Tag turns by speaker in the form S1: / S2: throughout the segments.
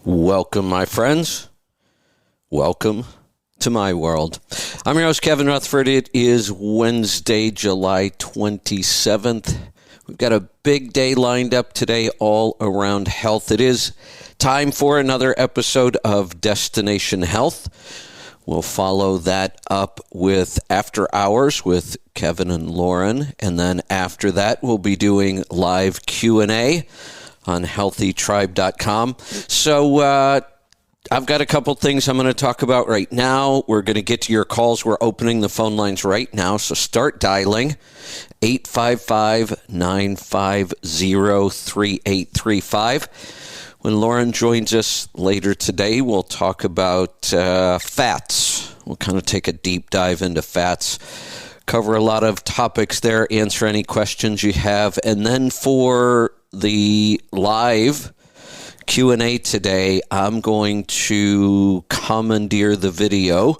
S1: Welcome, my friends. Welcome to my world. I'm your host, Kevin Rutherford. It is Wednesday, July 27th. We've got a big day lined up today all around health. It is time for another episode of Destination Health. We'll follow that up with After Hours with Kevin and Lauren. And then after that, we'll be doing live Q&A on healthytribe.com. So I've got a couple things I'm going to talk about right now. We're going to get to your calls. We're opening the phone lines right now, so start dialing 855-950-3835. When Lauren joins us later today, we'll talk about fats. We'll kind of take a deep dive into fats, cover a lot of topics there, answer any questions you have, and then for the live Q&A today, I'm going to commandeer the video,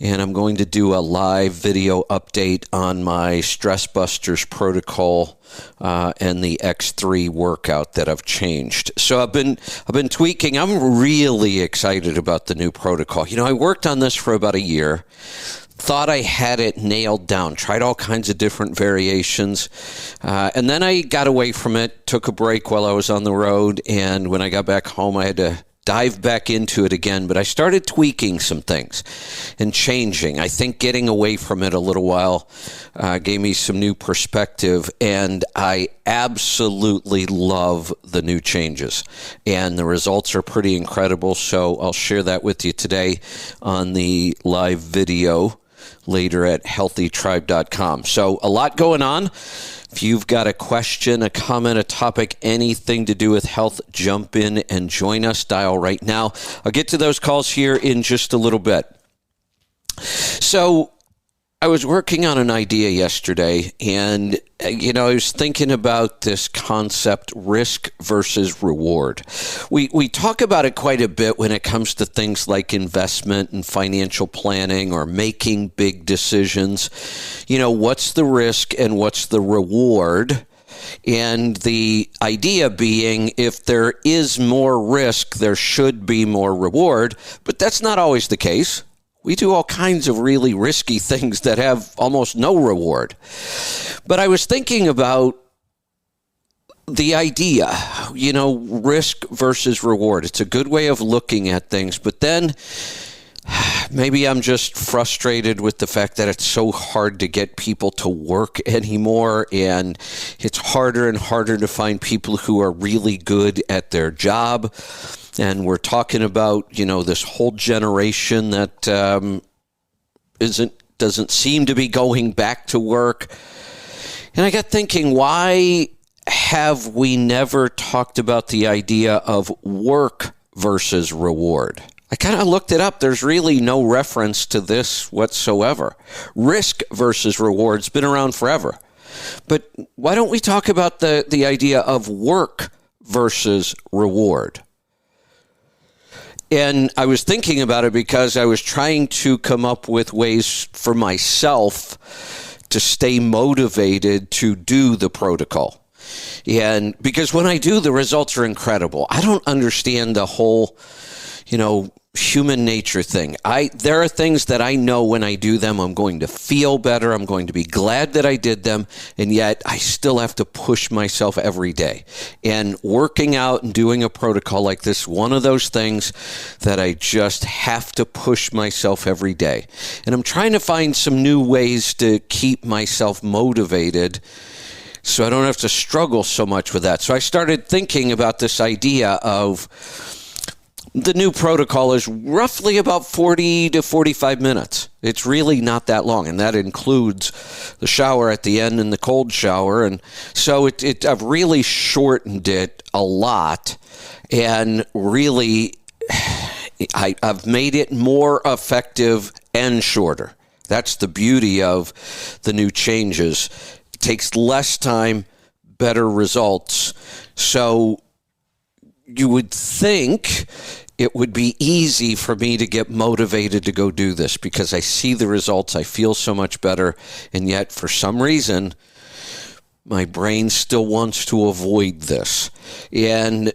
S1: and I'm going to do a live video update on my Stress Busters protocol and the X3 workout that I've changed. So I've been tweaking. I'm really excited about the new protocol. You know, I worked on this for about a year. Thought I had it nailed down, tried all kinds of different variations, and then I got away from it, took a break while I was on the road, and when I got back home, I had to dive back into it again, but I started tweaking some things and changing. I think getting away from it a little while gave me some new perspective, and I absolutely love the new changes, and the results are pretty incredible, so I'll share that with you today on the live video later at healthytribe.com. So a lot going on. If you've got a question, a comment, a topic, anything to do with health, jump in and join us. Dial right now. I'll get to those calls here in just a little bit. So I was working on an idea yesterday, and I was thinking about this concept, risk versus reward. We talk about it quite a bit when it comes to things like investment and financial planning or making big decisions. You know, what's the risk and what's the reward? And the idea being, if there is more risk, there should be more reward, but that's not always the case. We do all kinds of really risky things that have almost no reward. But I was thinking about the idea, risk versus reward. It's a good way of looking at things. But then maybe I'm just frustrated with the fact that it's so hard to get people to work anymore. And it's harder and harder to find people who are really good at their job. And we're talking about, this whole generation that doesn't seem to be going back to work. And I got thinking, why have we never talked about the idea of work versus reward? I kind of looked it up. There's really no reference to this whatsoever. Risk versus reward's been around forever. But why don't we talk about the idea of work versus reward? And I was thinking about it because I was trying to come up with ways for myself to stay motivated to do the protocol. And because when I do, the results are incredible. I don't understand the whole, human nature thing. There are things that I know when I do them, I'm going to feel better. I'm going to be glad that I did them. And yet I still have to push myself every day. And working out and doing a protocol like this, one of those things that I just have to push myself every day. And I'm trying to find some new ways to keep myself motivated so I don't have to struggle so much with that. So I started thinking about this idea of the new protocol is roughly about 40 to 45 minutes. It's really not that long, and that includes the shower at the end and the cold shower. And so I've really shortened it a lot, and really I've made it more effective and shorter. That's the beauty of the new changes. It takes less time, better results. So you would think it would be easy for me to get motivated to go do this because I see the results, I feel so much better, and yet for some reason my brain still wants to avoid this. And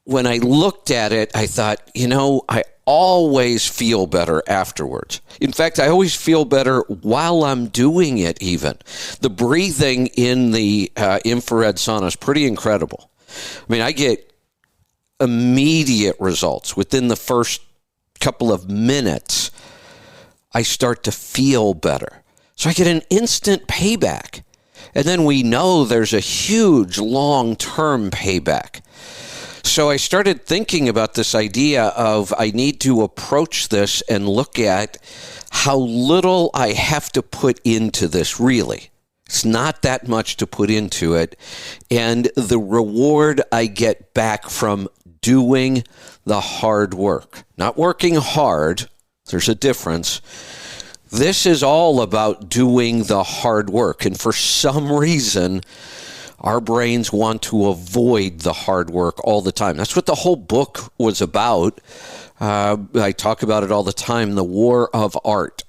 S1: when I looked at it, I thought, I always feel better afterwards. In fact, I always feel better while I'm doing it even. The breathing in the infrared sauna is pretty incredible. I mean, I get immediate results. Within the first couple of minutes, I start to feel better. So I get an instant payback. And then we know there's a huge long-term payback. So I started thinking about this idea of I need to approach this and look at how little I have to put into this, really. It's not that much to put into it. And the reward I get back from doing the hard work. Not working hard. There's a difference. This is all about doing the hard work. And for some reason, our brains want to avoid the hard work all the time. That's what the whole book was about. I talk about it all the time, the war of art.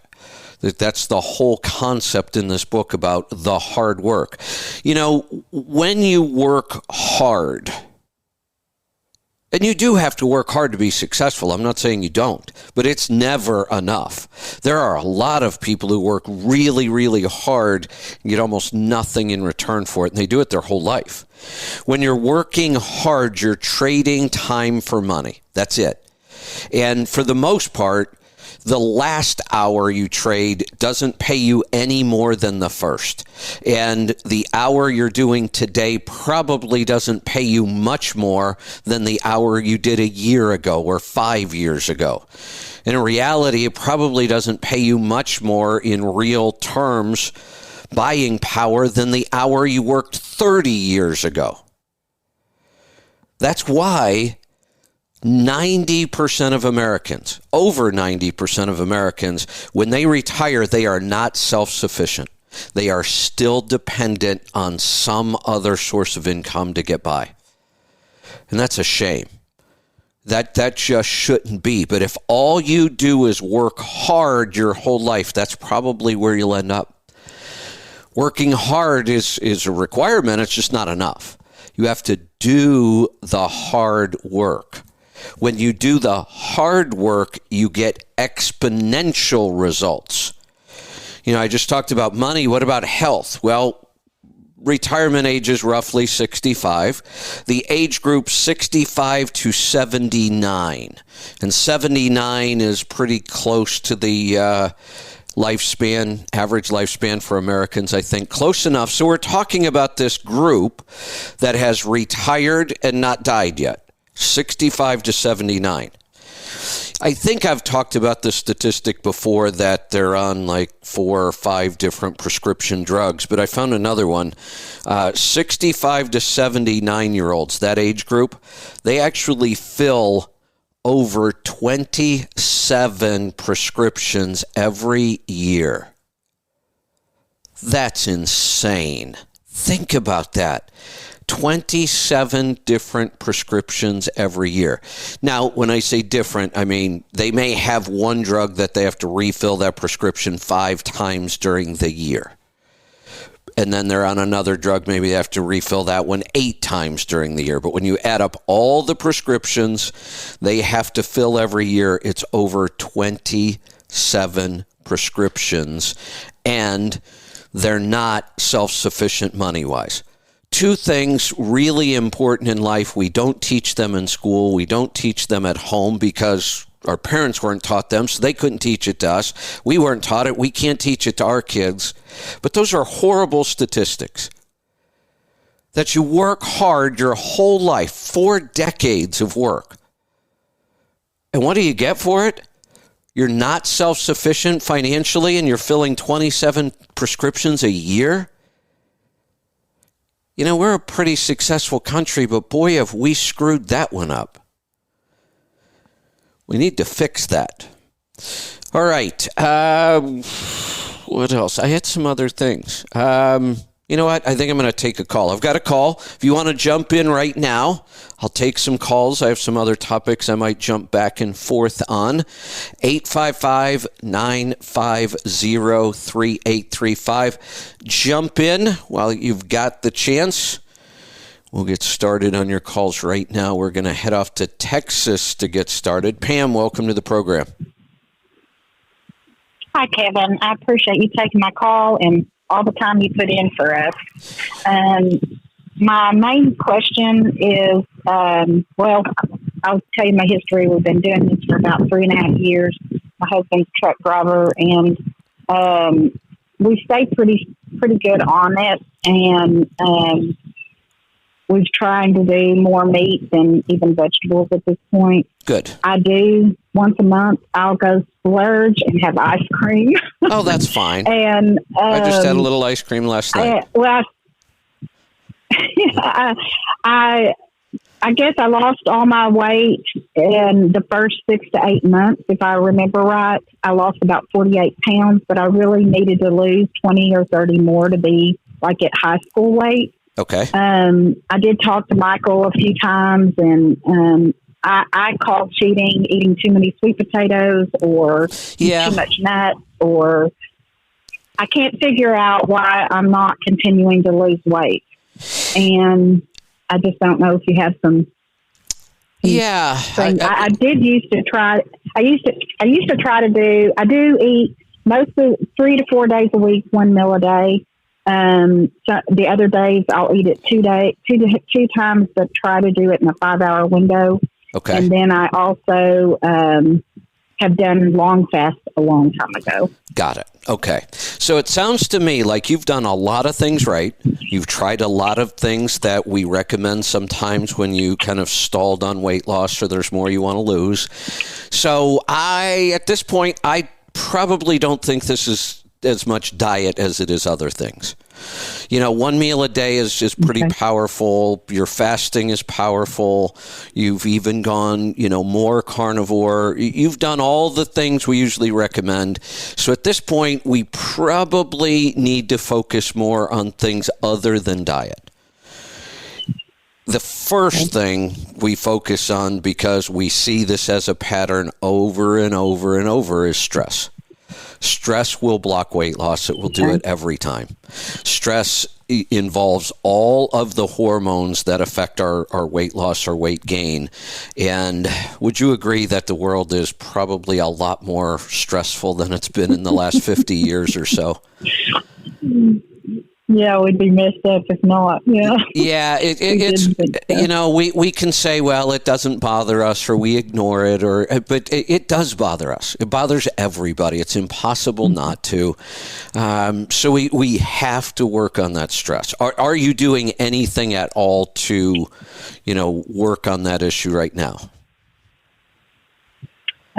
S1: That's the whole concept in this book about the hard work. When you work hard, and you do have to work hard to be successful. I'm not saying you don't, but it's never enough. There are a lot of people who work really, really hard and get almost nothing in return for it, and they do it their whole life. When you're working hard, you're trading time for money. That's it. And for the most part, the last hour you trade doesn't pay you any more than the first. And the hour you're doing today probably doesn't pay you much more than the hour you did a year ago or 5 years ago. And in reality, it probably doesn't pay you much more in real terms, buying power, than the hour you worked 30 years ago. That's why 90% of Americans, over 90% of Americans, when they retire, they are not self-sufficient. They are still dependent on some other source of income to get by. And that's a shame. That just shouldn't be. But if all you do is work hard your whole life, that's probably where you'll end up. Working hard is a requirement. It's just not enough. You have to do the hard work. When you do the hard work, you get exponential results. I just talked about money. What about health? Well, retirement age is roughly 65. The age group 65 to 79. And 79 is pretty close to the lifespan, average lifespan for Americans, I think. Close enough. So we're talking about this group that has retired and not died yet. 65 to 79. I think I've talked about this statistic before that they're on like 4 or 5 different prescription drugs, but I found another one. 65 to 79-year-olds, that age group, they actually fill over 27 prescriptions every year. That's insane. Think about that. 27 different prescriptions every year. Now, when I say different, I mean they may have one drug that they have to refill that prescription 5 times during the year. And then they're on another drug, maybe they have to refill that one 8 times during the year. But when you add up all the prescriptions they have to fill every year, it's over 27 prescriptions. And they're not self-sufficient money-wise. 2 things really important in life. We don't teach them in school. We don't teach them at home because our parents weren't taught them, so they couldn't teach it to us. We weren't taught it. We can't teach it to our kids. But those are horrible statistics. That you work hard your whole life, 4 decades of work. And what do you get for it? You're not self-sufficient financially and you're filling 27 prescriptions a year? We're a pretty successful country, but boy, have we screwed that one up. We need to fix that. All right. What else? I had some other things. You know what? I think I'm going to take a call. I've got a call. If you want to jump in right now, I'll take some calls. I have some other topics I might jump back and forth on. 855-950-3835. Jump in while you've got the chance. We'll get started on your calls right now. We're going to head off to Texas to get started. Pam, welcome to the program.
S2: Hi, Kevin. I appreciate you taking my call and all the time you put in for us. My main question is, well, I'll tell you my history. We've been doing this for about 3.5 years. My husband's a truck driver, and we stay pretty good on it. And we've tried to do more meat than even vegetables at this point.
S1: Good.
S2: I do once a month. I'll go splurge and have ice cream.
S1: Oh, that's fine.
S2: And
S1: I just had a little ice cream last night.
S2: I guess I lost all my weight in the first 6 to 8 months, if I remember right. I lost about 48 pounds, but I really needed to lose 20 or 30 more to be like at high school weight.
S1: Okay.
S2: I did talk to Michael a few times, and I called cheating, eating too many sweet potatoes or too much nuts, or I can't figure out why I'm not continuing to lose weight. And I just don't know if you have some.
S1: Yeah.
S2: I did used to try. I used to try to do. I do eat mostly 3 to 4 days a week, one meal a day. So the other days I'll eat it two times, but try to do it in a 5-hour window.
S1: Okay.
S2: And then I also have done long fasts a long time ago.
S1: Got it. Okay. So it sounds to me like you've done a lot of things right. You've tried a lot of things that we recommend sometimes when you kind of stalled on weight loss or there's more you want to lose. So at this point, I probably don't think this is as much diet as it is other things. You know, one meal a day is pretty powerful. Your fasting is powerful. You've even gone, more carnivore. You've done all the things we usually recommend. So at this point, we probably need to focus more on things other than diet. The first thing we focus on, because we see this as a pattern over and over and over, is stress. Stress will block weight loss. It will do it every time. Stress involves all of the hormones that affect our weight loss or weight gain. And would you agree that the world is probably a lot more stressful than it's been in the last 50 years or so?
S2: Yeah, we'd be messed up if not. Yeah.
S1: Yeah, we can say, well, it doesn't bother us, or we ignore it, but it does bother us. It bothers everybody. It's impossible not to. So we have to work on that stress. Are you doing anything at all to, work on that issue right now?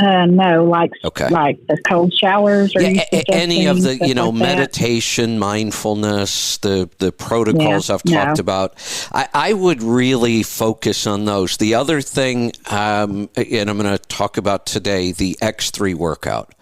S2: No, like the cold showers or
S1: any of the, meditation, mindfulness, the protocols I've talked about. I would really focus on those. The other thing, and I'm going to talk about today, the X3 workout.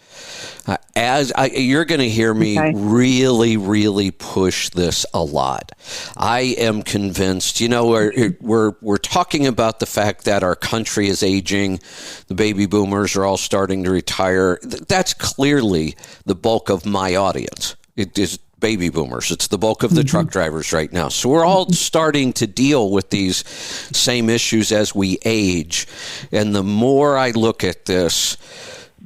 S1: You're going to hear me really, really push this a lot. I am convinced, we're talking about the fact that our country is aging. The baby boomers are all starting to retire. That's clearly the bulk of my audience. It is baby boomers. It's the bulk of the truck drivers right now. So we're all starting to deal with these same issues as we age. And the more I look at this,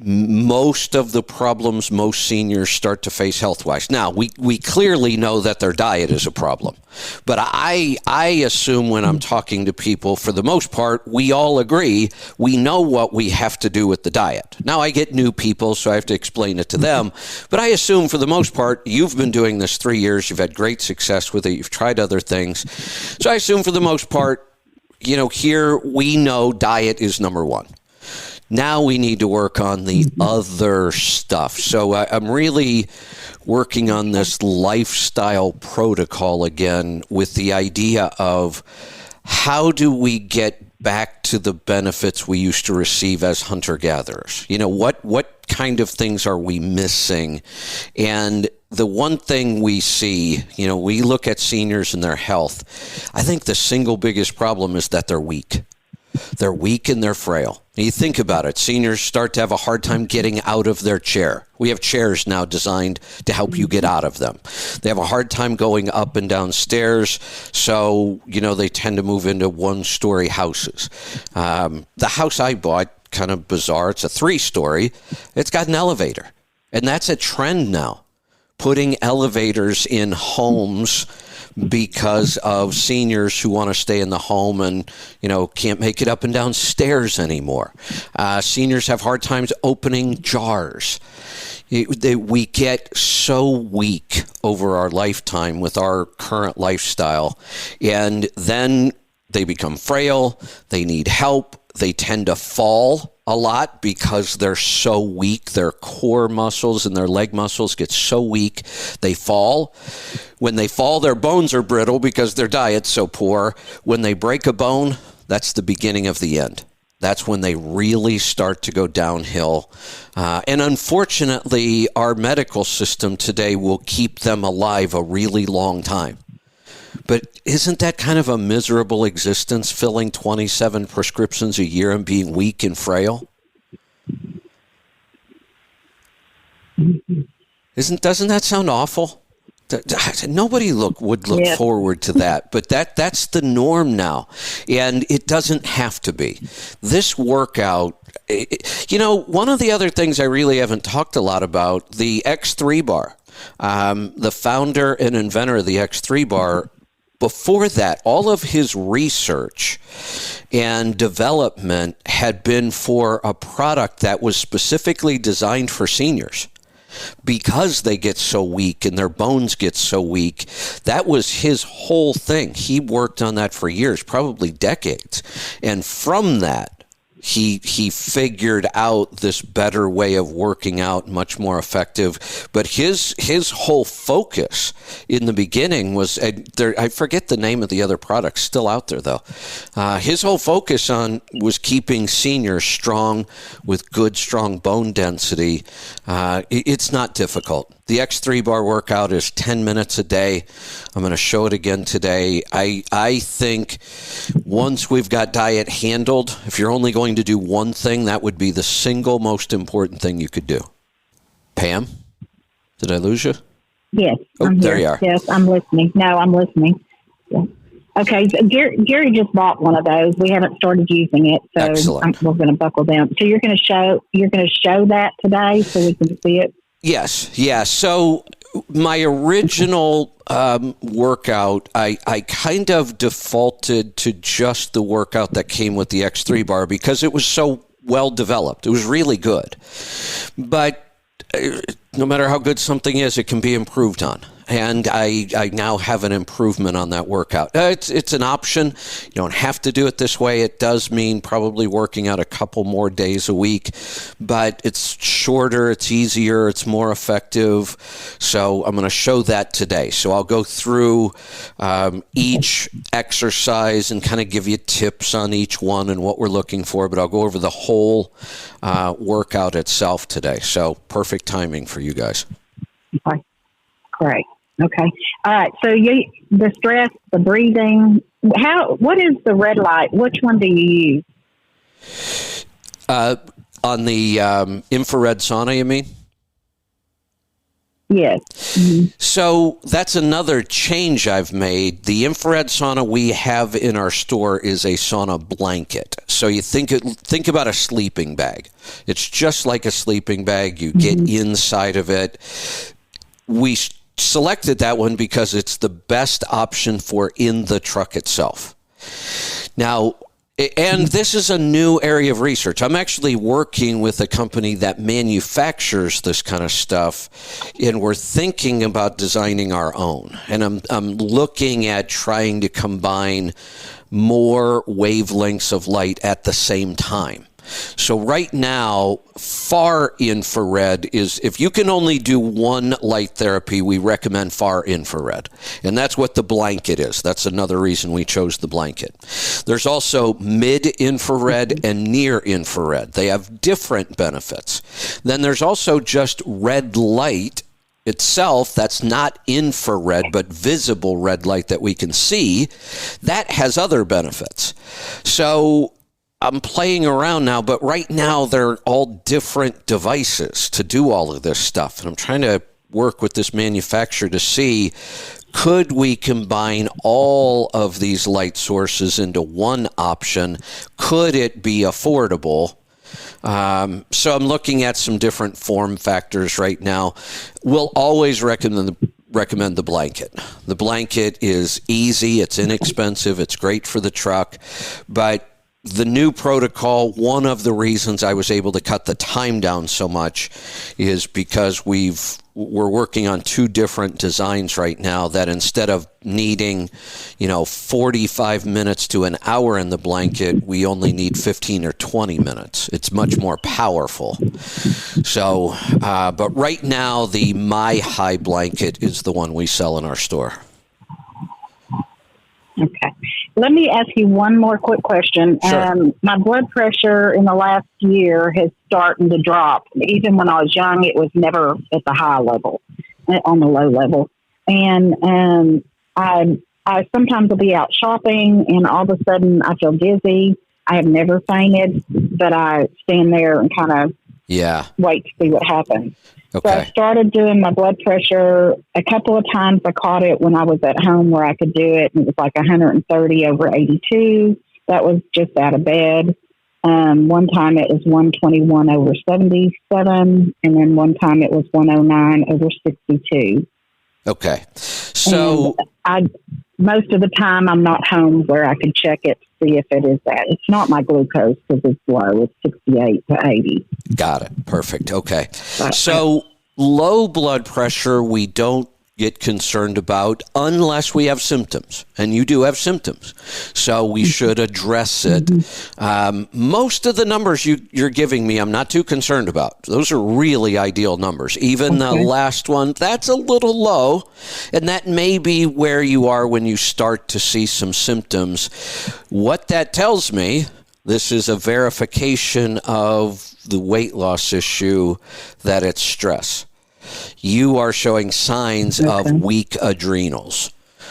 S1: most of the problems most seniors start to face health-wise. Now, we clearly know that their diet is a problem. But I assume when I'm talking to people, for the most part, we all agree we know what we have to do with the diet. Now, I get new people, so I have to explain it to them. But I assume for the most part, you've been doing this 3 years. You've had great success with it. You've tried other things. So I assume for the most part, here we know diet is number one. Now we need to work on the other stuff. So I'm really working on this lifestyle protocol again with the idea of how do we get back to the benefits we used to receive as hunter-gatherers? What kind of things are we missing? And the one thing we see, we look at seniors and their health. I think the single biggest problem is that they're weak. They're weak and they're frail. You think about it, seniors start to have a hard time getting out of their chair. We have chairs now designed to help you get out of them. They have a hard time going up and down stairs, so, they tend to move into one-story houses. The house I bought, kind of bizarre, it's a 3-story. It's got an elevator, and that's a trend now, putting elevators in homes because of seniors who want to stay in the home and, can't make it up and down stairs anymore. Seniors have hard times opening jars. We get so weak over our lifetime with our current lifestyle, and then they become frail, they need help, they tend to fall a lot because they're so weak. Their core muscles and their leg muscles get so weak, they fall. When they fall, their bones are brittle because their diet's so poor. When they break a bone, that's the beginning of the end. That's when they really start to go downhill. And unfortunately, our medical system today will keep them alive a really long time. But isn't that kind of a miserable existence, filling 27 prescriptions a year and being weak and frail? Doesn't that sound awful? Nobody would look forward to that, but that's the norm now, and it doesn't have to be. This workout, one of the other things I really haven't talked a lot about, the X3 bar. The founder and inventor of the X3 bar, before that, all of his research and development had been for a product that was specifically designed for seniors. Because they get so weak and their bones get so weak, that was his whole thing. He worked on that for years, probably decades. And from that, he figured out this better way of working out, much more effective. But his whole focus in the beginning was, I forget the name of the other product, still out there though. His whole focus was keeping seniors strong with good, strong bone density. It's not difficult. The X3 bar workout is 10 minutes a day. I'm going to show it again today. I think once we've got diet handled, if you're only going to do one thing, that would be the single most important thing you could do. Pam, did I lose you?
S2: Yes.
S1: Oh, there you are.
S2: Yes, I'm listening. No, I'm listening. Yeah. Okay, so Gary just bought one of those. We haven't started using it, so we're going to buckle down. So you're going to show that today so we can see it.
S1: Yes, yeah. So my original workout, I kind of defaulted to just the workout that came with the X3 bar because it was so well developed. It was really good. But no matter how good something is, it can be improved on. And I now have an improvement on that workout. It's an option. You don't have to do it this way. It does mean probably working out a couple more days a week, but it's shorter, it's easier, it's more effective. So I'm going to show that today. So I'll go through each exercise and kind of give you tips on each one and what we're looking for, but I'll go over the whole workout itself today. So perfect timing for you guys.
S2: Okay. Great. Okay. All right. So the stress, the breathing, what is the red light? Which one do you use?
S1: On the infrared sauna, you mean?
S2: Yes. Mm-hmm.
S1: So that's another change I've made. The infrared sauna we have in our store is a sauna blanket. So you think about a sleeping bag. It's just like a sleeping bag. You get inside of it. We selected that one because it's the best option for in the truck itself. Now, and this is a new area of research. I'm actually working with a company that manufactures this kind of stuff, and we're thinking about designing our own. And I'm looking at trying to combine more wavelengths of light at the same time. So right now, far infrared is, if you can only do one light therapy, we recommend far infrared. And that's what the blanket is. That's another reason we chose the blanket. There's also mid-infrared and near-infrared. They have different benefits. Then there's also just red light itself, that's not infrared, but visible red light that we can see. That has other benefits. So I'm playing around now, but right now they're all different devices to do all of this stuff. And I'm trying to work with this manufacturer to see, could we combine all of these light sources into one option? Could it be affordable? So I'm looking at some different form factors right now. We'll always recommend the blanket. The blanket is easy, it's inexpensive, it's great for the truck, but the new protocol, one of the reasons I was able to cut the time down so much is because we're working on two different designs right now that instead of needing, 45 minutes to an hour in the blanket, we only need 15 or 20 minutes. It's much more powerful. So, but right now, the My High blanket is the one we sell in our store.
S2: Okay. Let me ask you one more quick question.
S1: Sure.
S2: My blood pressure in the last year has started to drop. Even when I was young, it was never at the high level, on the low level. And I sometimes will be out shopping, and all of a sudden I feel dizzy. I have never fainted, but I stand there and kind of wait to see what happens.
S1: Okay.
S2: So I started doing my blood pressure. A couple of times I caught it when I was at home where I could do it, and it was like 130 over 82. That was just out of bed. One time it was 121 over 77, and then one time it was 109 over 62.
S1: Okay. So
S2: most of the time I'm not home where I can check it to see if it is that. It's not my glucose because it's low. It's 68 to 80.
S1: Got it. Perfect. Okay. So low blood pressure, we don't get concerned about unless we have symptoms, and you do have symptoms, so we should address it. Most of the numbers you're giving me, I'm not too concerned about. Those are really ideal numbers. Even the last one, that's a little low, and that may be where you are when you start to see some symptoms. What that tells me, this is a verification of the weight loss issue, that it's stress. You are showing signs of weak adrenals.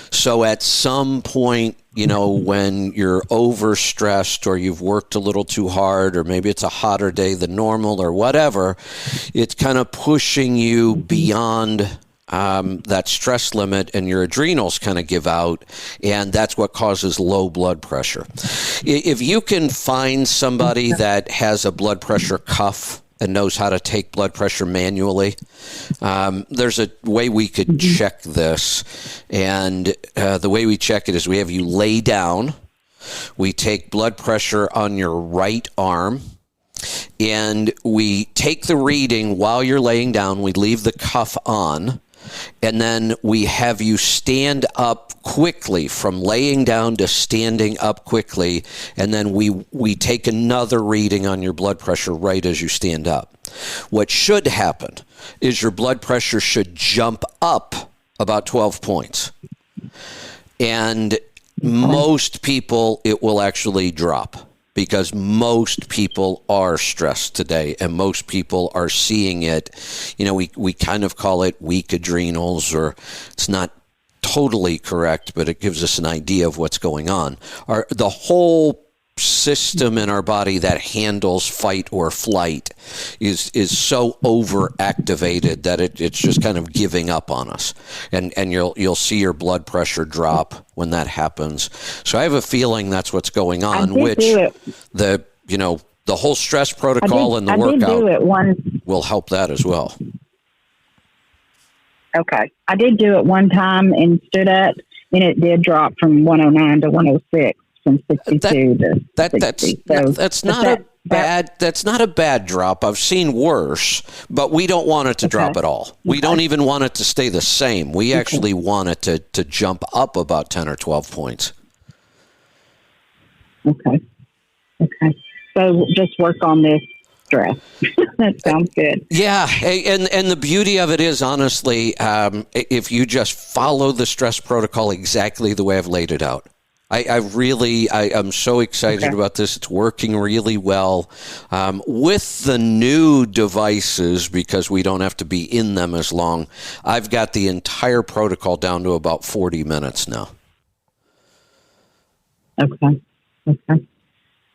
S1: So at some point, when you're overstressed or you've worked a little too hard, or maybe it's a hotter day than normal or whatever, it's kind of pushing you beyond that stress limit, and your adrenals kind of give out, and that's what causes low blood pressure. If you can find somebody that has a blood pressure cuff and knows how to take blood pressure manually, there's a way we could check this. And the way we check it is we have you lay down. We take blood pressure on your right arm, and we take the reading while you're laying down. We leave the cuff on, and then we have you stand up quickly, from laying down to standing up quickly, and then we take another reading on your blood pressure right as you stand up. What should happen is your blood pressure should jump up about 12 points. And most people, it will actually drop, because most people are stressed today, and most people are seeing it. We kind of call it weak adrenals, or it's not totally correct, but it gives us an idea of what's going on. The whole system in our body that handles fight or flight is so overactivated that it's just kind of giving up on us, and you'll see your blood pressure drop when that happens. So I have a feeling that's what's going on, which the whole stress protocol and the workout will help that as well.
S2: Okay. I did do it one time and stood up, and it did drop from 109 to 106, from 62 to 60.
S1: That's not a bad drop. I've seen worse, but we don't want it to drop at all. We don't even want it to stay the same. We actually want it to jump up about 10 or 12 points. Okay. So just work on this stress. That sounds good. Yeah, and the beauty of it is, honestly, if you just follow the stress protocol exactly the way I've laid it out. I'm so excited about this. It's working really well. With the new devices, because we don't have to be in them as long, I've got the entire protocol down to about 40 minutes now.
S2: Okay.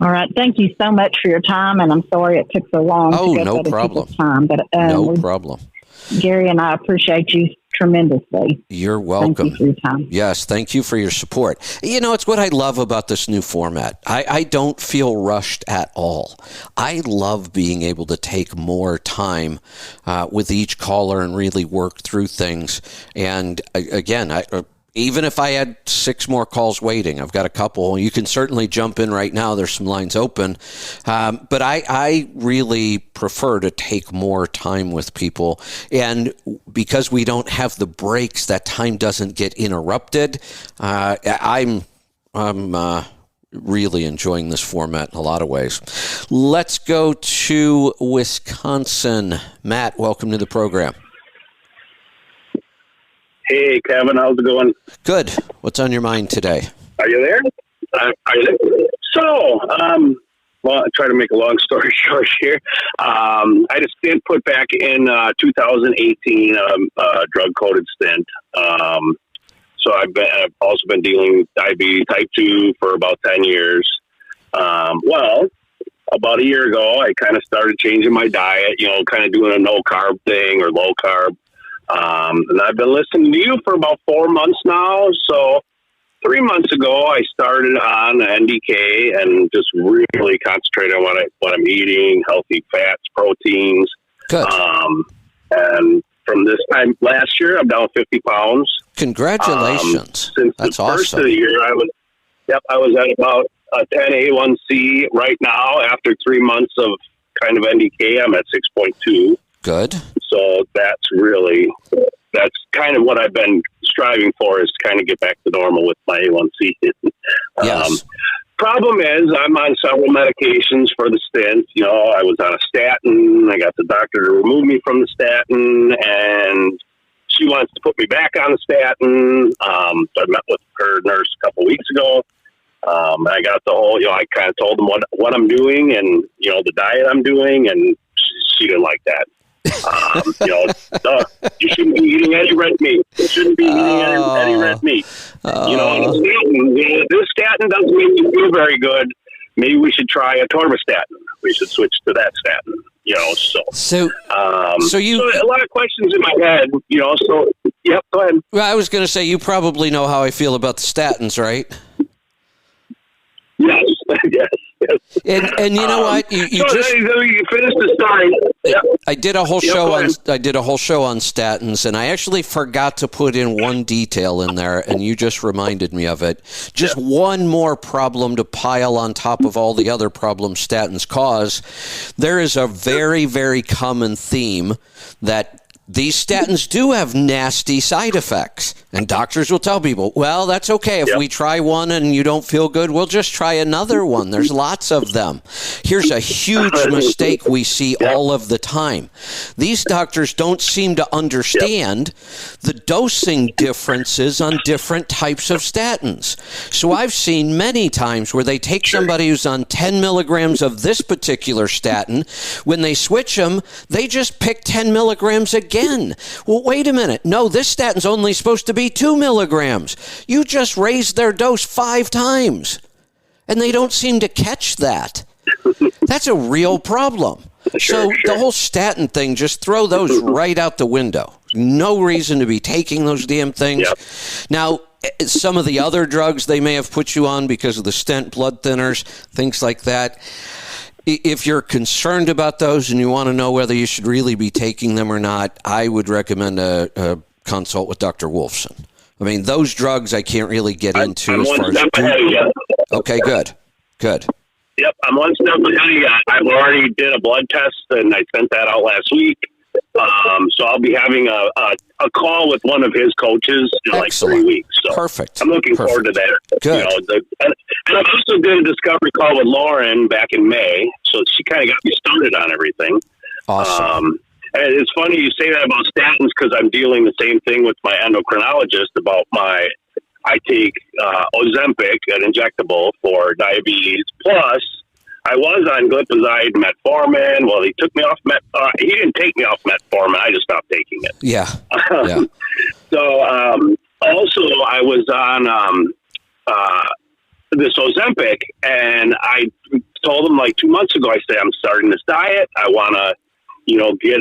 S2: All right. Thank you so much for your time, and I'm sorry it took so long
S1: Oh,
S2: to get
S1: no
S2: that
S1: problem.
S2: time. But
S1: No problem.
S2: Gary and I appreciate you tremendously.
S1: You're welcome.
S2: Thank you for your time.
S1: Yes, thank you for your support. It's what I love about this new format. I don't feel rushed at all. I love being able to take more time with each caller and really work through things. And again, even if I had 6 more calls waiting, I've got a couple. You can certainly jump in right now. There's some lines open. But I really prefer to take more time with people. And because we don't have the breaks, that time doesn't get interrupted. I'm really enjoying this format in a lot of ways. Let's go to Wisconsin. Matt, welcome to the program.
S3: Hey, Kevin, how's it going?
S1: Good. What's on your mind today?
S3: Are you there? Are you there? So, well, I try to make a long story short here. I had a stint put back in 2018, drug-coated stint. So I've also been dealing with diabetes type 2 for about 10 years. Well, about a year ago, I kind of started changing my diet, kind of doing a no-carb thing or low-carb. And I've been listening to you for about 4 months now. So 3 months ago, I started on NDK and just really concentrated on what I'm eating, healthy fats, proteins.
S1: Good.
S3: And from this time last year, I'm down 50 pounds.
S1: Congratulations.
S3: Since
S1: That's
S3: the first
S1: awesome.
S3: of the year, I was at about a 10 A1C right now. After 3 months of kind of NDK, I'm at 6.2.
S1: Good.
S3: So that's kind of what I've been striving for, is to kind of get back to normal with my A1C.
S1: Yes.
S3: Problem is, I'm on several medications for the stint. I was on a statin. I got the doctor to remove me from the statin, and she wants to put me back on the statin. So I met with her nurse a couple weeks ago. I got the whole, I kind of told them what I'm doing and, the diet I'm doing, and she didn't like that. You shouldn't be eating any red meat. You shouldn't be eating any red meat. This statin doesn't make you feel very good. Maybe we should try a atorvastatin. We should switch to that statin. So a lot of questions in my head. So yep. Go ahead.
S1: Well, I was going to say, you probably know how I feel about the statins, right?
S3: Yes. Yes.
S1: And you know what? You
S3: finished the story. Yep.
S1: I did a whole show on statins, and I actually forgot to put in one detail in there, and you just reminded me of it. Just one more problem to pile on top of all the other problems statins cause. There is a very, very common theme that these statins do have nasty side effects. And doctors will tell people, well, that's okay. If we try one and you don't feel good, we'll just try another one. There's lots of them. Here's a huge mistake we see all of the time. These doctors don't seem to understand the dosing differences on different types of statins. So I've seen many times where they take somebody who's on 10 milligrams of this particular statin. When they switch them, they just pick 10 milligrams again. Well, wait a minute. No, this statin's only supposed to be 2 milligrams. You just raised their dose 5 times. And they don't seem to catch that. That's a real problem. So the whole statin thing, just throw those right out the window. No reason to be taking those damn things. Now, some of the other drugs they may have put you on because of the stent, blood thinners, things like that. If you're concerned about those and you want to know whether you should really be taking them or not, I would recommend a consult with Dr. Wolfson. I mean, those drugs I can't really get into
S3: I'm
S1: as
S3: one
S1: far
S3: step
S1: as...
S3: ahead of you.
S1: Okay, good.
S3: Yep, I'm one step ahead of you. I've already did a blood test, and I sent that out last week. So I'll be having a call with one of his coaches in like 3 weeks. So
S1: Perfect.
S3: I'm looking forward to that.
S1: Good.
S3: And I also did a discovery call with Lauren back in May, so she kind of got me started on everything.
S1: Awesome.
S3: And it's funny you say that about statins, because I'm dealing the same thing with my endocrinologist about I take Ozempic, an injectable for diabetes. Plus, I was on glipizide, metformin. Well, he took me off he didn't take me off metformin. I just stopped taking it.
S1: Yeah.
S3: So, also, I was on this Ozempic, and I told him like 2 months ago, I said, I'm starting this diet. I want to, get,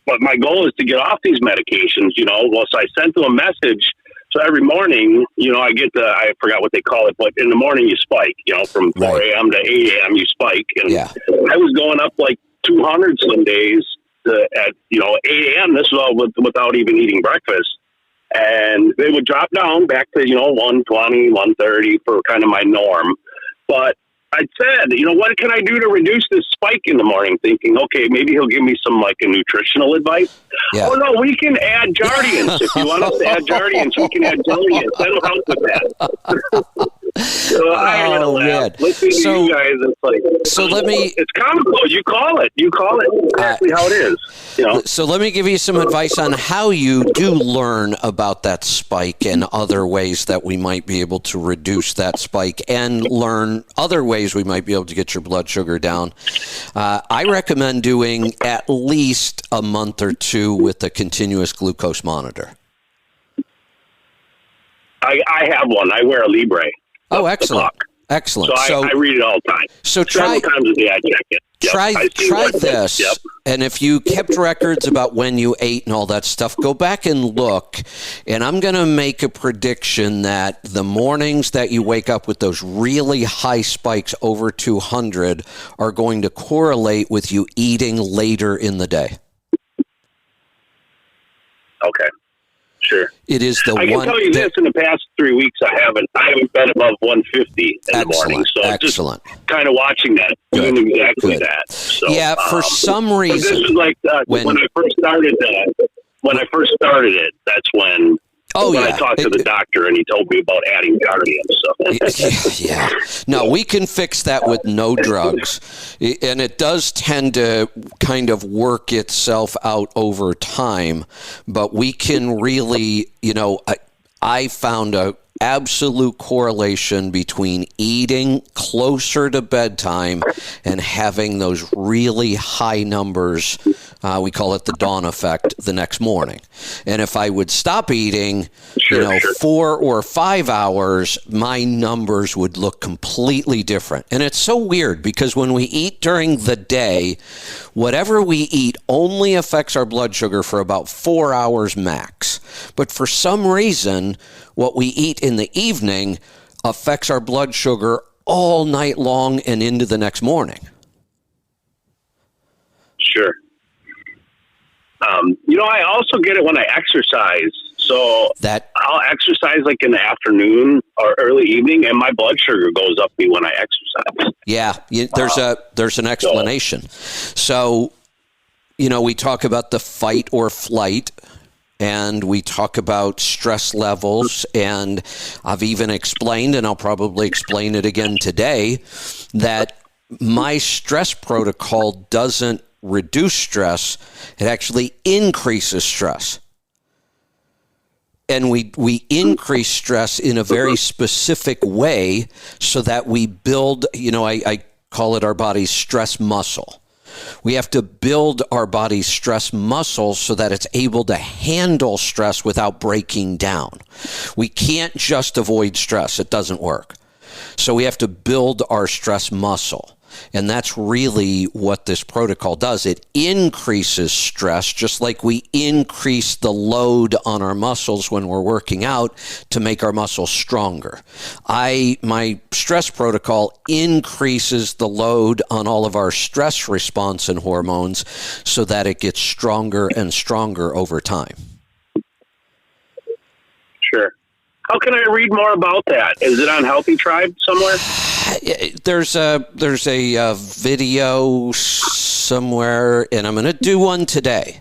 S3: but my goal is to get off these medications, Well, so I sent him a message. So every morning, I forgot what they call it, but in the morning you spike, from 4 a.m. to 8 a.m. you spike. And I was going up like 200 some days at 8 a.m. This was all without even eating breakfast. And they would drop down back to, 120, 130 for kind of my norm. But I said, what can I do to reduce this spike in the morning? Thinking, okay, maybe he'll give me some like a nutritional advice. Yeah. Oh no, we can add Jardiance. If you want us to add Jardiance, we can add Jardiance. That'll help with that. So
S1: man.
S3: Listening to you guys, it's like, it's comical. You call it exactly how it is.
S1: So let me give you some advice on how you do learn about that spike and other ways that we might be able to reduce that spike and learn other ways we might be able to get your blood sugar down. I recommend doing at least a month or two with a continuous glucose monitor.
S3: I have one. I wear a Libre.
S1: Oh, excellent. Excellent.
S3: So I read it all the time.
S1: So
S3: several times a day I check it.
S1: Try this. Yep. And if you kept records about when you ate and all that stuff, go back and look. And I'm going to make a prediction that the mornings that you wake up with those really high spikes over 200 are going to correlate with you eating later in the day.
S3: Okay. Sure.
S1: It is the one.
S3: I can tell you this: in the past 3 weeks, I haven't been above 150 in the morning. So
S1: excellent.
S3: Just kind of watching that, doing exactly that. So,
S1: yeah, for some reason,
S3: this is like when I first started. When I first started it, that's when. I talked to the doctor and he told me about adding Jardiance. So.
S1: Yeah. No, we can fix that with no drugs. And it does tend to kind of work itself out over time. But we can really, I found a absolute correlation between eating closer to bedtime and having those really high numbers. We call it the dawn effect the next morning. And if I would stop eating, 4 or 5 hours, my numbers would look completely different. And it's so weird because when we eat during the day, whatever we eat only affects our blood sugar for about 4 hours max. But for some reason, what we eat in the evening affects our blood sugar all night long and into the next morning.
S3: Sure. I also get it when I exercise. So I'll exercise like in the afternoon or early evening, and my blood sugar goes up when I exercise.
S1: Yeah, there's an explanation. So, we talk about the fight or flight. And we talk about stress levels, and I've even explained, and I'll probably explain it again today, that my stress protocol doesn't reduce stress, it actually increases stress. And we increase stress in a very specific way so that we build, I call it our body's stress muscle. We have to build our body's stress muscle so that it's able to handle stress without breaking down. We can't just avoid stress. It doesn't work. So we have to build our stress muscle. And that's really what this protocol does. It increases stress, just like we increase the load on our muscles when we're working out to make our muscles stronger. My stress protocol increases the load on all of our stress response and hormones so that it gets stronger and stronger over time.
S3: Sure. How can I read more about that? Is it on Healthy Tribe somewhere?
S1: There's a video somewhere, and I'm going to do one today.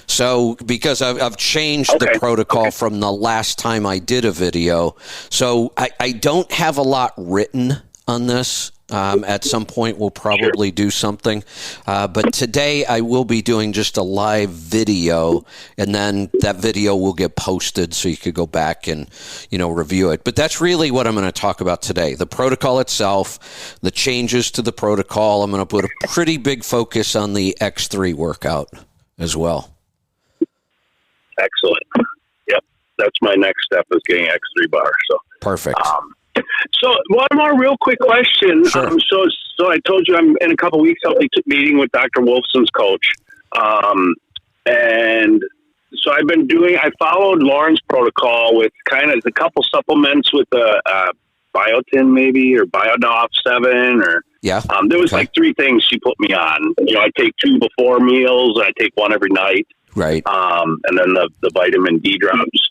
S1: So because I've changed the protocol from the last time I did a video. So I don't have a lot written on this. At some point, we'll probably do something. But today, I will be doing just a live video, and then that video will get posted so you could go back and, review it. But that's really what I'm going to talk about today. The protocol itself, the changes to the protocol. I'm going to put a pretty big focus on the X3 workout as well.
S3: Excellent. Yep. That's my next step is getting X3 bar. So
S1: perfect.
S3: So one more real quick question.
S1: Sure.
S3: So I told you I'm in a couple weeks. I'll be meeting with Dr. Wolfson's coach, and so I followed Lauren's protocol with kind of a couple supplements with the Biotin maybe or Biodoff 7 or
S1: Yeah.
S3: There was like 3 things she put me on. I take 2 before meals. I take 1 every night.
S1: Right.
S3: And then the vitamin D drops.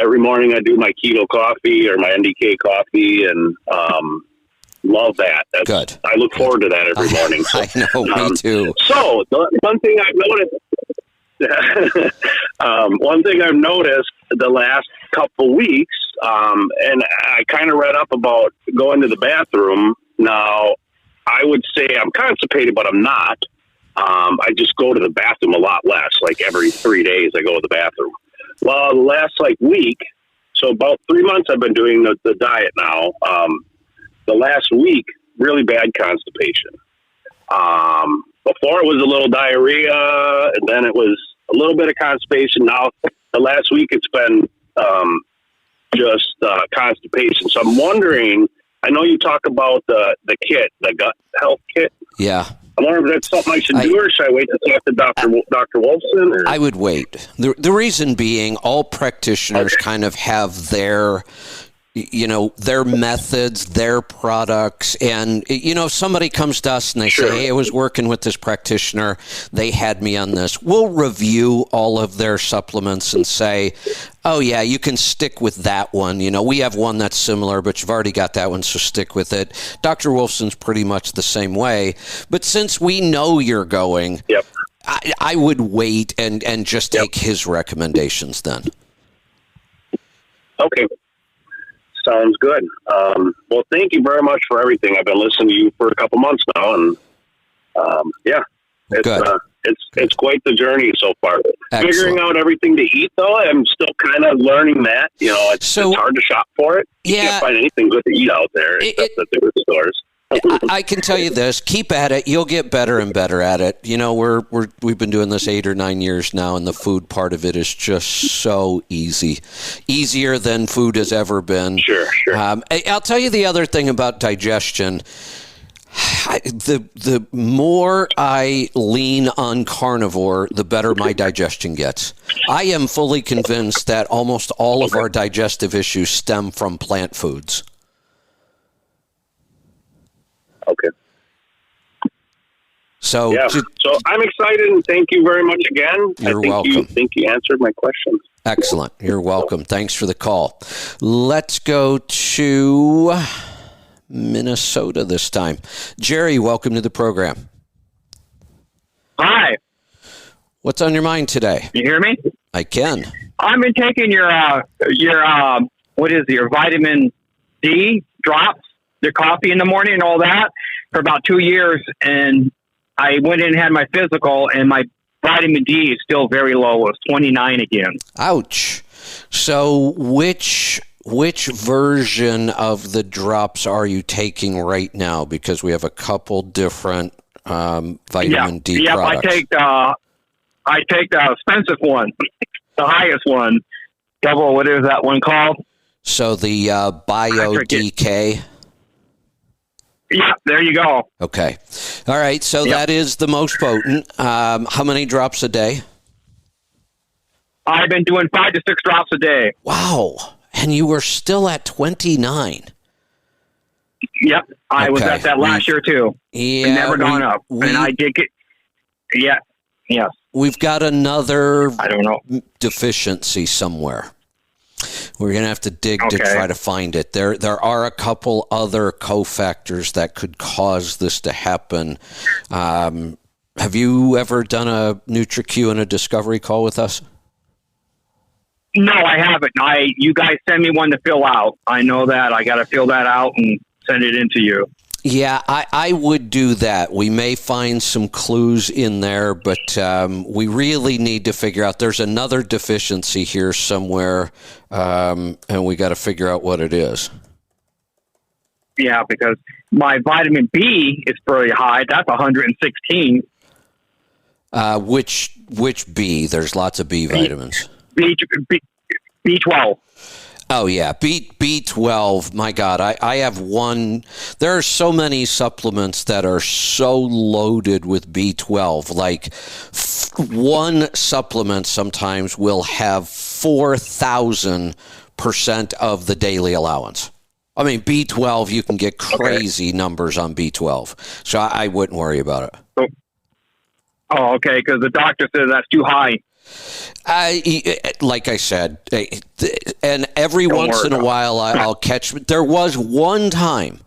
S3: Every morning I do my keto coffee or my NDK coffee, and love that. That's
S1: Good.
S3: I look forward to that every morning. So,
S1: I know, me too.
S3: So the one thing I've noticed the last couple weeks, and I kind of read up about going to the bathroom. Now, I would say I'm constipated, but I'm not. I just go to the bathroom a lot less. Like every 3 days, I go to the bathroom. Well, the last week, so about 3 months, I've been doing the diet now. The last week, really bad constipation. Before it was a little diarrhea, and then it was a little bit of constipation. Now, the last week, it's been just constipation. So I'm wondering, I know you talk about the kit, the gut health kit.
S1: Yeah.
S3: I wonder if that's something I should do, or should I wait to talk to Dr. Wolfson? Or?
S1: I would wait. The reason being, all practitioners kind of have their methods, their products. And, if somebody comes to us and they say, hey, I was working with this practitioner, they had me on this, we'll review all of their supplements and say, oh, yeah, you can stick with that one. We have one that's similar, but you've already got that one, so stick with it. Dr. Wolfson's pretty much the same way. But since we know you're going,
S3: Yep.
S1: I would wait and just take his recommendations then.
S3: Okay. Sounds good. Well, thank you very much for everything. I've been listening to you for a couple months now, and it's quite the journey so far.
S1: Excellent.
S3: Figuring out everything to eat, though, I'm still kind of learning that. It's hard to shop for it. You can't find anything good to eat out there except at the good stores.
S1: I can tell you this: keep at it. You'll get better and better at it. We've been doing this 8 or 9 years now, and the food part of it is just so easy, easier than food has ever been.
S3: Sure.
S1: I'll tell you the other thing about digestion. The more I lean on carnivore, the better my digestion gets. I am fully convinced that almost all of our digestive issues stem from plant foods.
S3: Okay.
S1: So
S3: I'm excited, and thank you very much again.
S1: You're welcome.
S3: I think you answered my questions.
S1: Excellent. You're welcome. Thanks for the call. Let's go to Minnesota this time. Jerry, welcome to the program.
S4: Hi.
S1: What's on your mind today?
S4: You hear me?
S1: I can.
S4: I've been taking your vitamin D drops, your coffee in the morning and all that for about 2 years. And I went in and had my physical, and my vitamin D is still very low. It's 29 again.
S1: Ouch. So which version of the drops are you taking right now? Because we have a couple different vitamin D products.
S4: I take the expensive one, the highest one. What is that one called?
S1: So the BioDK.
S4: Yeah, there you go.
S1: Okay. All right. So that is the most potent. How many drops a day?
S4: I've been doing 5 to 6 drops a day.
S1: Wow. And you were still at 29.
S4: Yep. I was at that last year too.
S1: Yeah.
S4: Never gone up. And I did get, yeah.
S1: We've got another
S4: I don't know.
S1: deficiency somewhere. We're going to have to dig to try to find it. There are a couple other cofactors that could cause this to happen. Have you ever done a NutriQ and a discovery call with us?
S4: No, I haven't. You guys send me one to fill out. I know that. I got to fill that out and send it in to you.
S1: Yeah, I would do that. We may find some clues in there, but we really need to figure out. There's another deficiency here somewhere, and we got to figure out what it is.
S4: Yeah, because my vitamin B is very high. That's 116.
S1: Which B? There's lots of B vitamins.
S4: B12.
S1: Oh yeah, B12. My God, I have one. There are so many supplements that are so loaded with B12. Like one supplement sometimes will have 4,000% of the daily allowance. I mean, B12, you can get crazy numbers on B12, so I wouldn't worry about it.
S4: Oh, okay, because the doctor says that's too high.
S1: Like I said, and every once in a while I'll catch. There was one time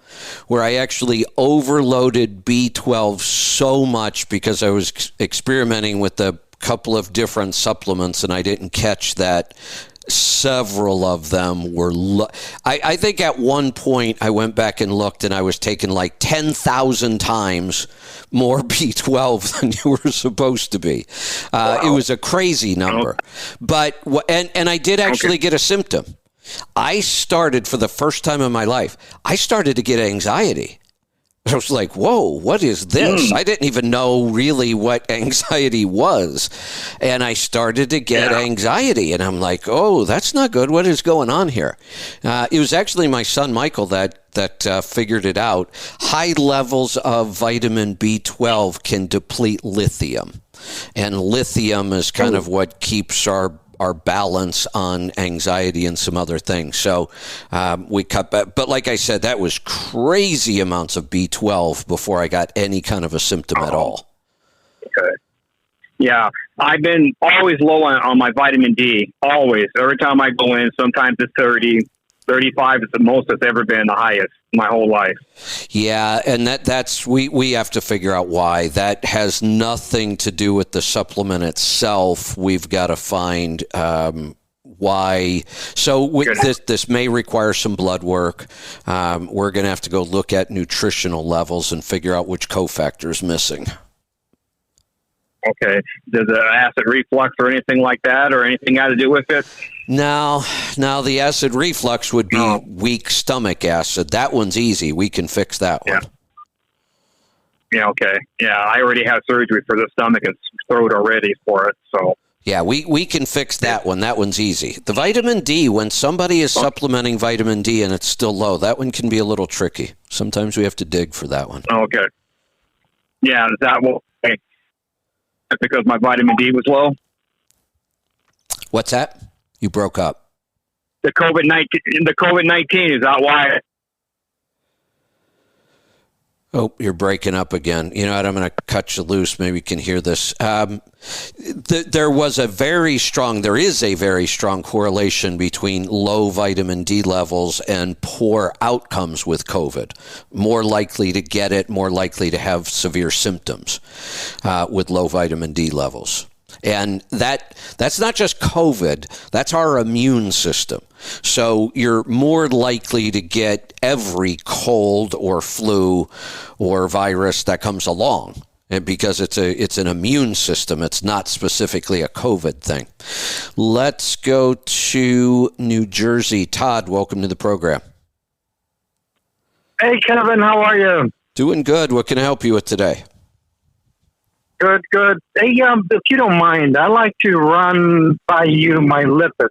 S1: where I actually overloaded B12 so much because I was experimenting with a couple of different supplements and I didn't catch that several of them were I think at one point I went back and looked and I was taking like 10,000 times more B12 than you were supposed to be. Wow. It was a crazy number. But and I did actually get a symptom. I started, for the first time in my life, I started to get anxiety. I was like, whoa, what is this? I didn't even know really what anxiety was. And I started to get anxiety. And I'm like, oh, that's not good. What is going on here? It was actually my son, Michael, that figured it out. High levels of vitamin B12 can deplete lithium. And lithium is kind of what keeps our balance on anxiety and some other things. So we cut back. But like I said, that was crazy amounts of B12 before I got any kind of a symptom at all.
S4: Okay. Yeah. I've been always low on my vitamin D. Always. Every time I go in, sometimes it's 30. 35 is the most it's ever been, the highest my whole life.
S1: Yeah, and that's we have to figure out why. That has nothing to do with the supplement itself. We've got to find why. So this may require some blood work. We're going to have to go look at nutritional levels and figure out which cofactor is missing.
S4: Okay. Does it acid reflux or anything like that, or anything got to do with it?
S1: No, the acid reflux would be weak stomach acid. That one's easy. We can fix that one.
S4: Yeah, okay. Yeah, I already had surgery for the stomach and throat already for it, so.
S1: Yeah, we can fix that one. That one's easy. The vitamin D, when somebody is supplementing vitamin D and it's still low, that one can be a little tricky. Sometimes we have to dig for that one.
S4: Okay. Yeah, that will. Because my vitamin D was low.
S1: What's that? You broke up.
S4: The COVID-19, is that why?
S1: Oh, you're breaking up again. You know what? I'm going to cut you loose. Maybe you can hear this. There is a very strong correlation between low vitamin D levels and poor outcomes with COVID. More likely to get it, more likely to have severe symptoms with low vitamin D levels. And that's not just COVID, that's our immune system. So you're more likely to get every cold or flu or virus that comes along. And because it's an immune system, it's not specifically a COVID thing. Let's go to New Jersey. Todd, welcome to the program.
S5: Hey, Kevin, how are you?
S1: Doing good. What can I help you with today?
S5: Good. Hey, if you don't mind, I'd like to run by you my lipids.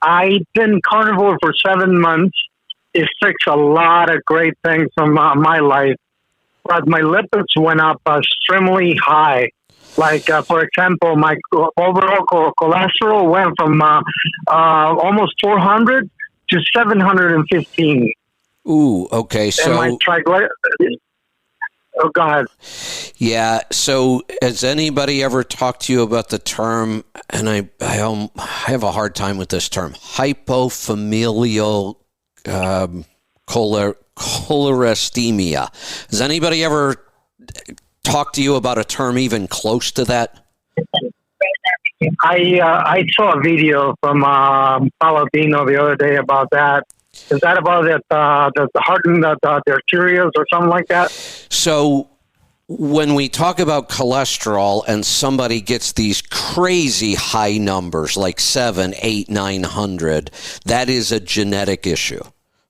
S5: I've been carnivore for 7 months. It fixed a lot of great things from my life. But my lipids went up extremely high. Like, for example, my overall cholesterol went from almost 400 to 715.
S1: Ooh, okay. So,
S5: and my triglycerides... Oh, go ahead.
S1: Yeah. So has anybody ever talked to you about the term, and I have a hard time with this term, hypofamilial cholerestemia. Has anybody ever talked to you about a term even close to that?
S5: I saw a video from Paladino the other day about that. Is that about the heart and the arterials or something like that?
S1: So when we talk about cholesterol and somebody gets these crazy high numbers like 7, 8, 900, that is a genetic issue.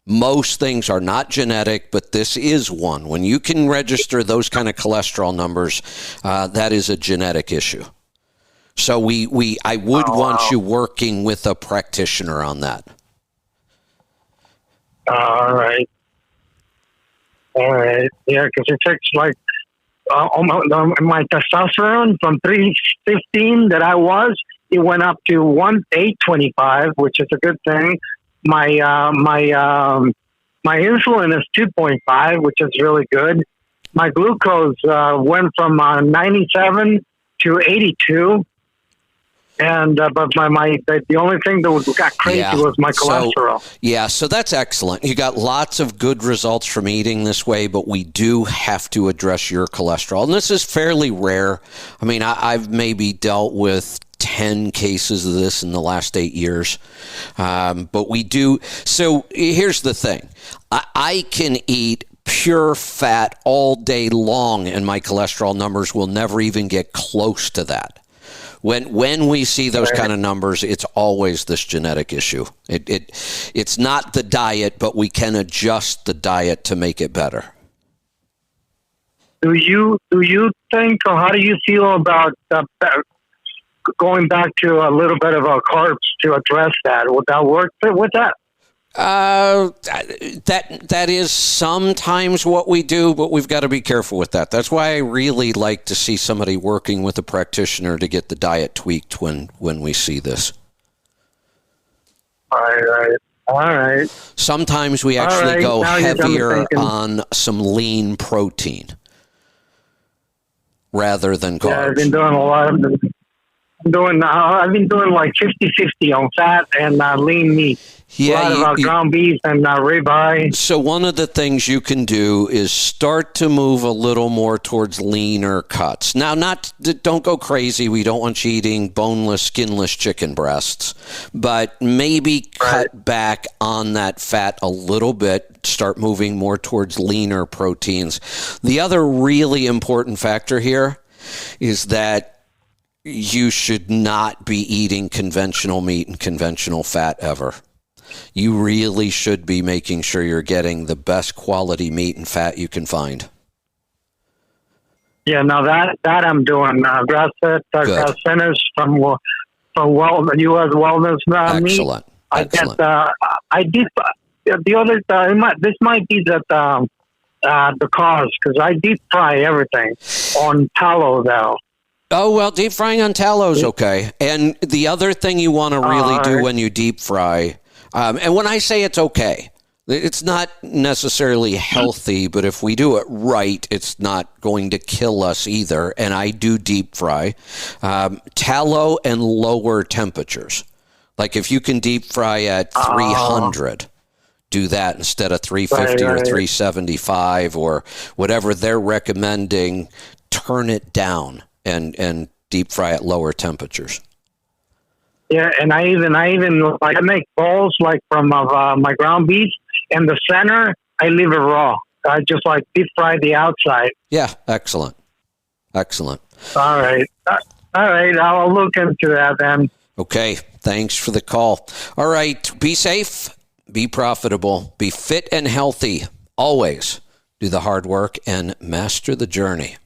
S1: Most things are not genetic, but this is one. When you can register those kind of cholesterol numbers, that is a genetic issue. So I would want you working with a practitioner on that.
S5: All right. Yeah, because it takes like my testosterone from 315 that I was, it went up to 825, which is a good thing. My insulin is 2.5, which is really good. My glucose went from 97 to 82. And but the only thing that got crazy was my cholesterol.
S1: So that's excellent. You got lots of good results from eating this way, but we do have to address your cholesterol. And this is fairly rare. I mean, I've maybe dealt with 10 cases of this in the last 8 years. But we do. So here's the thing. I can eat pure fat all day long, and my cholesterol numbers will never even get close to that. When we see those kind of numbers, it's always this genetic issue. It's not the diet, but we can adjust the diet to make it better.
S5: Do you think, or how do you feel about going back to a little bit of our carbs to address that? Would that work with that?
S1: That is sometimes what we do, but we've got to be careful with that. That's why I really like to see somebody working with a practitioner to get the diet tweaked when we see this.
S5: All right.
S1: Sometimes we actually go heavier on some lean protein rather than carbs.
S5: Yeah, I've been doing a lot of I've been doing like 50-50 on fat and lean meat.
S1: Yeah,
S5: a lot of ground beef and ribeye.
S1: So one of the things you can do is start to move a little more towards leaner cuts. Now, don't go crazy. We don't want you eating boneless, skinless chicken breasts, but maybe cut back on that fat a little bit. Start moving more towards leaner proteins. The other really important factor here is that you should not be eating conventional meat and conventional fat ever. You really should be making sure you're getting the best quality meat and fat you can find.
S5: Yeah, now that I'm doing grass-fed, grass finished from U.S. Wellness meat.
S1: Excellent.
S5: I did the other. This might be that the cause, because I deep fry everything on tallow though.
S1: Oh, well, deep frying on tallow is okay. And the other thing you want to really do when you deep fry, and when I say it's okay, it's not necessarily healthy, but if we do it right, it's not going to kill us either. And I do deep fry tallow and lower temperatures. Like if you can deep fry at 300, do that instead of 350 or 375 or whatever they're recommending. Turn it down and deep fry at lower temperatures.
S5: Yeah, and I even like I make balls like from my ground beef, and the center I leave it raw. I just like deep fry the outside.
S1: Yeah, excellent.
S5: All right. I'll look into that then.
S1: Okay, thanks for the call. All right, be safe, be profitable, be fit and healthy. Always do the hard work and master the journey.